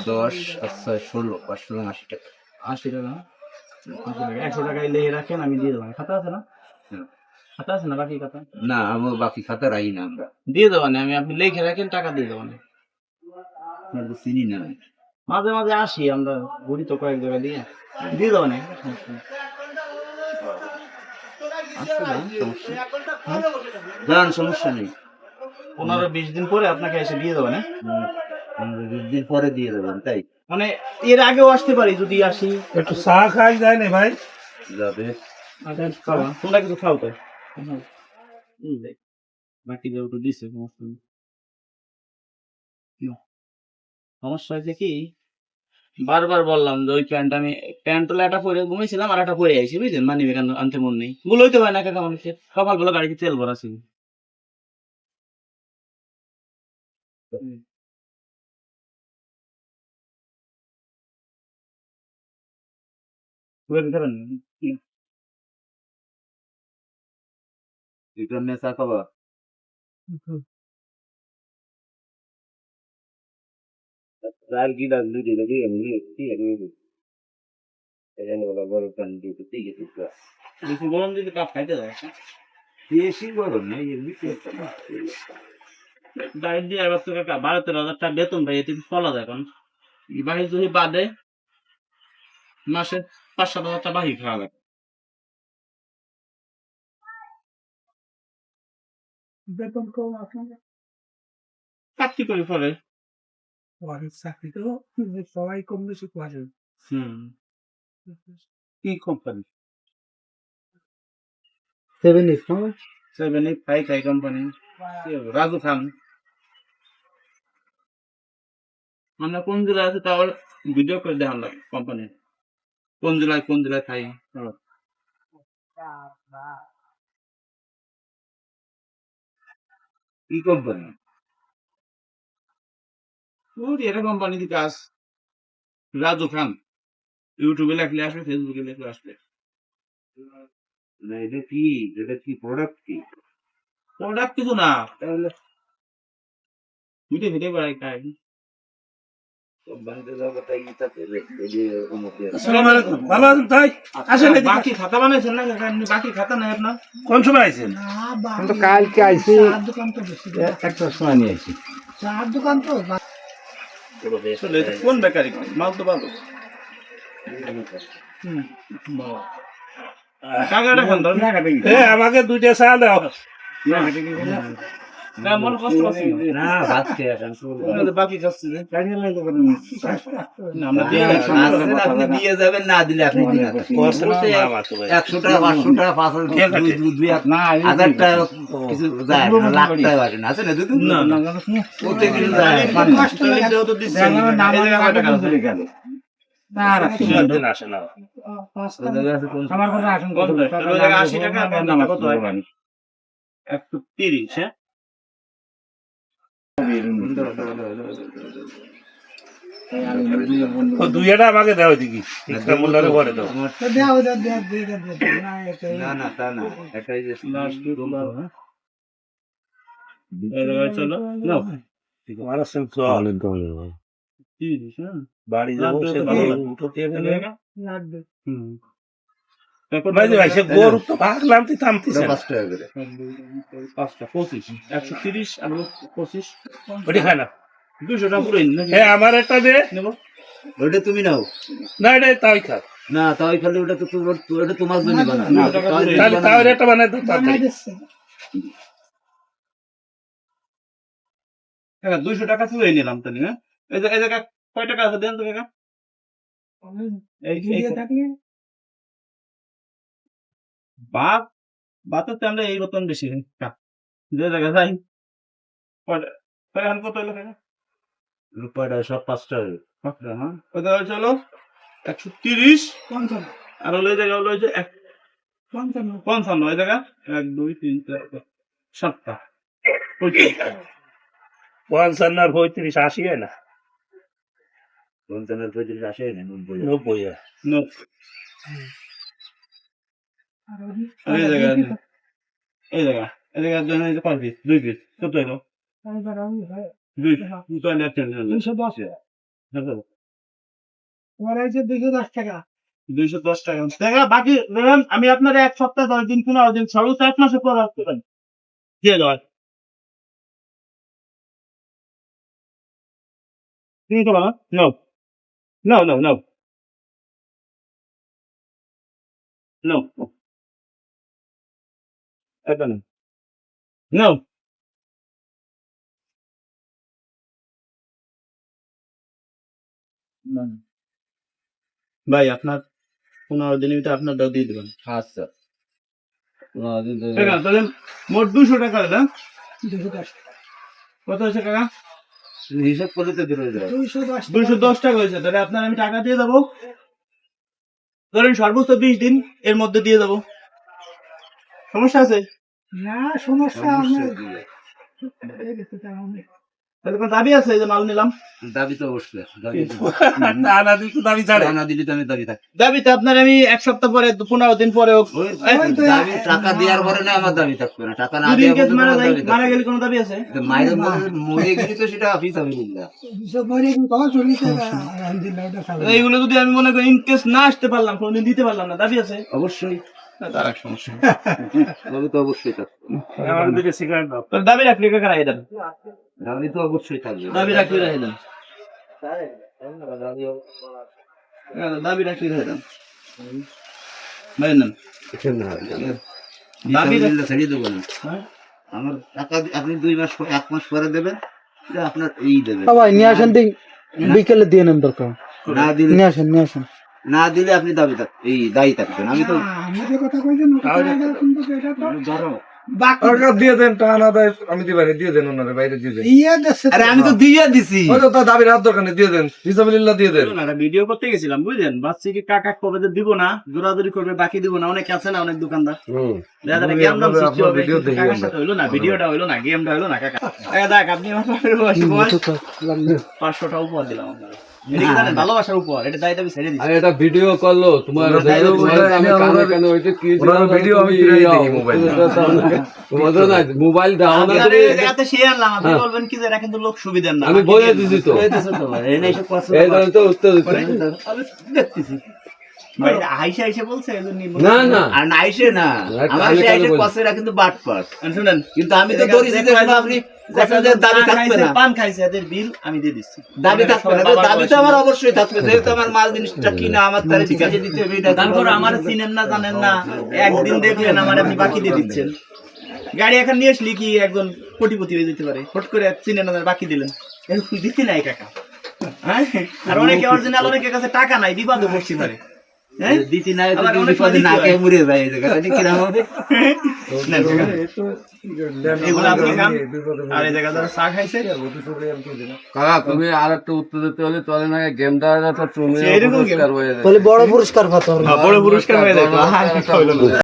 দশ আচ্ছা 16 580 টাকা 80 টাকা 100 টাকায় লিখে রাখেন, আমি দিয়ে দেবো। খাতা আছে না? খাতা আছে না? বাকি খাতা না, আমার বাকি খাতা রাখি না আমরা। দিয়ে দেবো না আমি, আপনি লিখে রাখেন, টাকা দিয়ে দেবো না। আমরা তো চিনি না। মাঝে মাঝে আসি আমরা, ঘুরি তো কয়েক জায়গায়, দিয়ে দিয়ে দেবো না। যান, সমস্যা নেই। 15-20 দিন পরে আপনাকে এসে দিয়ে দেবো না। 15-20 দিন পরে দিয়ে দেবেন, তাই? মানে এর আগেও আসতে পারি যদি আসি। একটু চা খাই যায় না ভাই? যাবে। তোমরা কিছু খাও তো, বাকি দেবো তো দিছে। সমস্যা হয়েছে কি, বারবার বললাম যে ওই প্যান্ট, আমি প্যান্ট হলে একটা পরে ঘুমিয়েছিলাম আর একটা পরে আইসি, বুঝলেন? মানি ব্যাগ আনতে মন নেই, গুলোই তো হয় না কাকা মানুষের। সকালবেলা গাড়িতে তেল ভরা ছিল। এটা নেশা খাবা। রাল কি লাগলো দিলে কি আমি কি আমি এখানে বলা বড় প্যান দিয়ে ঠিক আছে। বেশি গরম দিতে কাপ খাইতে যায়, বেশি গরম নেই, এমনি একটা ডাইট দিয়ে এবার তো কাকা 12-13 হাজার টাকা বেতন পাই, এতে চলা যায়। এখন বাহির যদি বাদে মাসে 5-7 হাজার টাকা বাহি খাওয়া লাগে। বেতন কম আপনাদের? চাকরি করি ফলে। চাকরি তো সবাই কম বেশি করে। কি কোম্পানি? 7 785 কোম্পানি, রাজু খান। আমরা কোন জেলায় আছে তাও ভিডিও করে দেখান লাগে কোম্পানি, কোন জেলায় খাই। কি কোম্পানি? এটা কোম্পানিতে কাজ, রাজু খান। ইউটিউবে লেখলে আসবে, ফেসবুকে লেখলে আসবে। না, এটা কি প্রোডাক্ট কি? প্রোডাক্ট কিছু না, তাহলে মিটে ফিটে বেড়াই খাই। কোম্পানিতে যাবো তাই ইটা পেলে এই যে উন্নতি আছে। আসসালামু আলাইকুম, ভালো আছেন তাই? আসেন এদিকে। বাকি খাতা বানাইছেন না কাকা? এমনি বাকি খাতা নাই আপনার? কোন সময় আইছেন? আমি তো কালকে আইছি, একটার সময় নিয়ে আসি। চার দোকান তো আসলে এটা কোন বেকারি, মাল তো ভালো। কাকাটা খান তো? আমাকে 2টা চা দাও। না, মন কষ্ট আছে না, ভাত খেয়ে আসেন। না, বাকি খাচ্ছি যে। না, আমরা দিয়ে যাচ্ছি। আপনি দিয়ে যাবেন, না দিলে আপনি দিন। 100 টাকা 500 টাকা 5,000 টাকা কিছু যায় না, লাখ টাকা আসে না, আছে না দুটো? না, না, প্রত্যেকদিন যায়। তাহলে তো দিচ্ছি। এই জায়গায় কয় টাকা আছে? আসে না। আমার কথা আসুন কত? ওই জায়গায় 80 টাকা, আপনার নামে কত হয়? 130, হ্যাঁ? ও 2টা আমাকে দাও দেখি। একটা মোল্লারে ঘরে দাও। না না, তা না, এটাই যে এই জায়গায় চলো। নাও। আমার আছেন চল। 30, হ্যাঁ? বাড়ি যাবো, সে ভালো লাগে। হুম। ভাই যে ভাই, সে গরু তো ভাগলাম, তুই থামতিস না। 5 টাকা করে। 5টা 25, 130 আর 25। ওটি খায় না। 200 টাকা পুরো নাকি? হ্যাঁ, আমার একটা দে। নেব? ওটা তুমি নাও। না, এটা তাই খা। না, তাই খালি ওটা তো ওটা তোমার জন্য বানানো। না, টাকা পুরো তাহলে তাও একটা বানাই দাও তাড়াতাড়ি। কাকা 200 টাকা পুরো নিলাম তো, হ্যাঁ? এই জায়গা কয় টাকা আছে দেন তো কাকা? বাত বাতের তো আমরা এই রকম বেশি যে জায়গা যাই। কত হলো কাকা? রূপাটা সব 5 টাকা। হ্যাঁ, ওই জায়গায় চলো 130, আর হলো এই জায়গা হলো যে 55, এই জায়গা 1 2 3 4 7টা 55 আর 35 80 হয় না? পঞ্চান্নের 35 আসে না 90 90 নো আর এই জায়গা এই জায়গা জন্য এই যে 5 পিস 2 পিস কত হলো এবার আমি 2 তো না চেঞ্জ হলো 210 তোমার এই যে 210 টাকা 210 টাকা দেখা বাকি ধরেন আমি আপনার এক সপ্তাহ 10 দিন 15 দিন সর্বোচ্চ 1 মাসের পর আসতে পারি দিয়ে দাও তুমি তো না no no no no এটা না no ভাই আপনার 15 দিনের ভিতরে আপনার দাও দিয়ে দেবেন আচ্ছা ঠিক আছে তাহলে মোট 200 টাকা না 210 কত হয়েছে টাকা হিসাব করলে তো বেরোয় যায় 210 210 টাকা হয়েছে তাহলে আপনার আমি টাকা দিয়ে দেবো ধরেন সর্বোচ্চ 20 দিন এর মধ্যে দিয়ে দেবো সমস্যা আছে না সমস্যা সমস্যা আমার কি? এই গেছে টাকা আমি তাহলে কোনো দাবি আছে এই যে মাল নিলাম দাবি তো অবশ্যই দাবি না না দিতে দাবি ছাড়ে না দিলে তো আমি দাবি থাকি দাবিতে আপনার আমি এক সপ্তাহ পরে 15 দিন পরে ওই দাবি টাকা দেওয়ার পরে না আমার দাবি থাকবে না টাকা না দুদিন কেস দেওয়ার মারা পরে যায় মারা গেলে কোনো দাবি আছে মায়ের মরে গেলে তো সেটা অফিস আমি নিলাম সব মরে গেল তো চলে টাকা আলহামদুলিল্লাহ ওটা খাবে এইগুলো যদি আমি মনে করি ইন কেস না আসতে পারলাম কোনদিন দিতে পারলাম না দাবি আছে অবশ্যই তার এক সমস্যা দাবি তো অবশ্যই থাকবে আমার দিকে সিগারেট দাও দাবি রাখলে কাকা রাই দেন দাবি তো অবশ্যই থাকবে দাবি রাখলে রাই দেন দাবি রাখলে রাই দেন ভাই নেন দাবি ছেড়ে দেবো না হ্যাঁ আমার টাকা আপনি 2 মাস 1 মাস পরে দেবেন এটা আপনার এই দেবেন ভাই নিয়ে আসেন দিন বিকেলে দিয়ে নেন দরকার না দিলে নিয়ে আসেন না দিলে আপনি দাবি থাক এই দায়ী থাকবেন আমি তো আমি যে কথা কইছেন কিন্তু এটা তো ধরো বাকি দিয়ে দেন টাকা না দেয় আমি দিবানি দিয়ে দেন ওনারে বাইরে দিয়ে দেন ইয়ে দেশে আরে আমি তো দিয়ে দিছি হয়তো তার দাবির হাত দরকার নেই দিয়ে দেন হিসাবিল্লাহ দিয়ে দেন না ভিডিও করতে গেছিলাম বুঝলেন বাচ্চাকে কাকা কবে যে দিব না জোরাজুরি করবে বাকি দিব না অনেক আছে না অনেক দোকানদার দেখা যায় গেম দাম সৃষ্টি হবে ভিডিও দেখি কাকার সাথে হইলো না ভিডিওটা হইলো না গেমটা হইলো না কাকা দেখ আপনি আমার বাপের বয়সী বয়স 500 টাকা উপহার দিলাম আপনাকে এটা কি জানেন ভালোবাসার উপহার এটা দায়িত্ব আমি ছেড়ে দিচ্ছি আরে এটা ভিডিও করলো তোমার আমি কানে কানে হইতে কি ওনার ভিডিও আমি ফিরাই দিই মোবাইল তোমাদের না মোবাইল দাও না আমি তুমি এটাতে শেয়ার আনলাম আপনি বলবেন কি যে এটা কিন্তু লোক সুবিধার না আমি বলে দিছি তো এই তো ছোট ভাই, এই না এসব কথা এই ধরনের তো উত্তর দিতে আমি দেখতেছি ভাই আইসা আইসা বলছে এজন্য নিব না না আর না আইসে না আমার সে আইসে কসেরা কিন্তু বাটপাট শুনেন কিন্তু আমি তো ধরেছি যে শুধু আপনি কসেদের দাবি থাকবে না পান খাইছে এদের বিল আমি দিয়ে দিচ্ছি দাবি থাকবে না তো দাবি তো আমার অবশ্যই থাকবে যেহেতু আমার মাল জিনিসটা কিনা আমার তারে ঠিক আছে দিতে হবে এটা তারপর আমার চিনেন না জানেন না একদিন দেখলেন আমার আপনি বাকি দিয়ে দিচ্ছেন গাড়ি এখন নিয়ে আসলি কি একজন কোটিপতি হয়ে যেতে পারে হট করে চিনেন না বাকি দিলেন এরকম দিতে নাই কাকা হ্যাঁ আর অনেকে অরিজিনাল অনেকের কাছে টাকা নাই বিবাদও বসতে পারে হ্যাঁ দিতি না আবার তো অনেক বিপদে সময় না দিতে খেয়ে হয়। মরে যায় এই জায়গাটা ঠিক কিরকম হবে নেন কাকা। এগুলো আপনি খান আর এই জায়গা যারা চা খাইছে কাকা তুমি আর একটা উত্তর দিতে হলে চলে না গেমটা তো তুমি সেইরকম game। পুরস্কার হয়ে যায় তাহলে বড় পুরস্কার পাতো বড় পুরস্কার হয়ে যায়